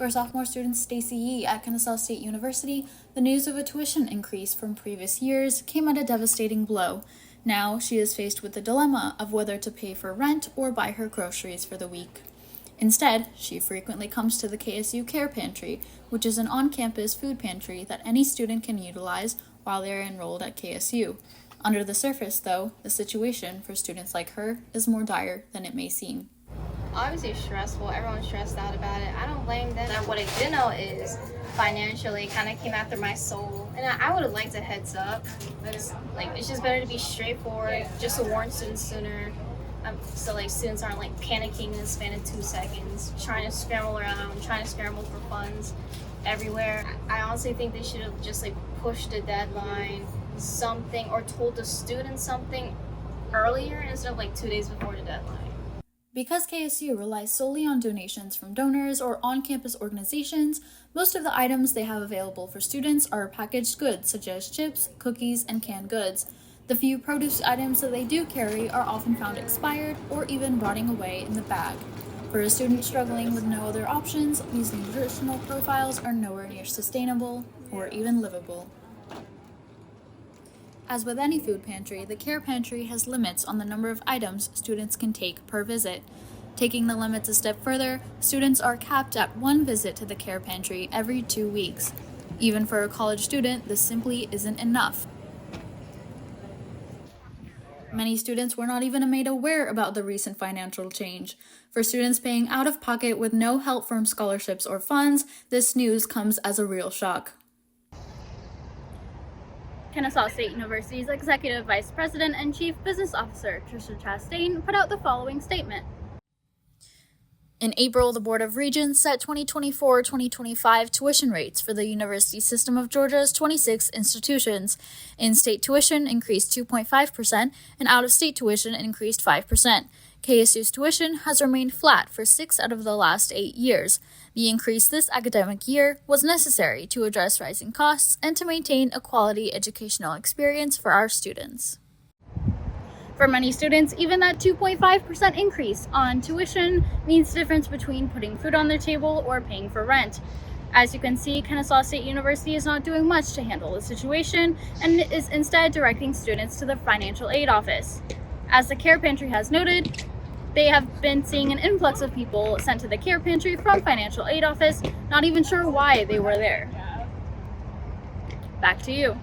For sophomore student Stacy Yee at Kennesaw State University, the news of a tuition increase from previous years came at a devastating blow. Now she is faced with the dilemma of whether to pay for rent or buy her groceries for the week. Instead, she frequently comes to the KSU Care Pantry, which is an on-campus food pantry that any student can utilize while they are enrolled at KSU. Under the surface, though, the situation for students like her is more dire than it may seem. Obviously stressful. Everyone's stressed out about it. I don't blame them. What I did know is financially kind of came after my soul, and I would have liked a heads up. But it's just better to be straightforward, just to warn students sooner. So students aren't panicking in the span of 2 seconds, trying to scramble around, trying to scramble for funds everywhere. I honestly think they should have just pushed the deadline, something, or told the students something earlier instead of 2 days before the deadline. Because KSU relies solely on donations from donors or on-campus organizations, most of the items they have available for students are packaged goods such as chips, cookies, and canned goods. The few produce items that they do carry are often found expired or even rotting away in the bag. For a student struggling with no other options, these nutritional profiles are nowhere near sustainable or even livable. As with any food pantry, the Care Pantry has limits on the number of items students can take per visit. Taking the limits a step further, students are capped at 1 visit to the Care Pantry every 2 weeks. Even for a college student, this simply isn't enough. Many students were not even made aware about the recent financial change. For students paying out of pocket with no help from scholarships or funds, this news comes as a real shock. Kennesaw State University's Executive Vice President and Chief Business Officer, Trisha Chastain, put out the following statement. In April, the Board of Regents set 2024-2025 tuition rates for the University System of Georgia's 26 institutions. In-state tuition increased 2.5% and out-of-state tuition increased 5%. KSU's tuition has remained flat for 6 out of the last 8 years. The increase this academic year was necessary to address rising costs and to maintain a quality educational experience for our students. For many students, even that 2.5% increase on tuition means the difference between putting food on their table or paying for rent. As you can see, Kennesaw State University is not doing much to handle the situation and is instead directing students to the financial aid office. As the Care Pantry has noted, they have been seeing an influx of people sent to the Care Pantry from financial aid office, not even sure why they were there. Back to you.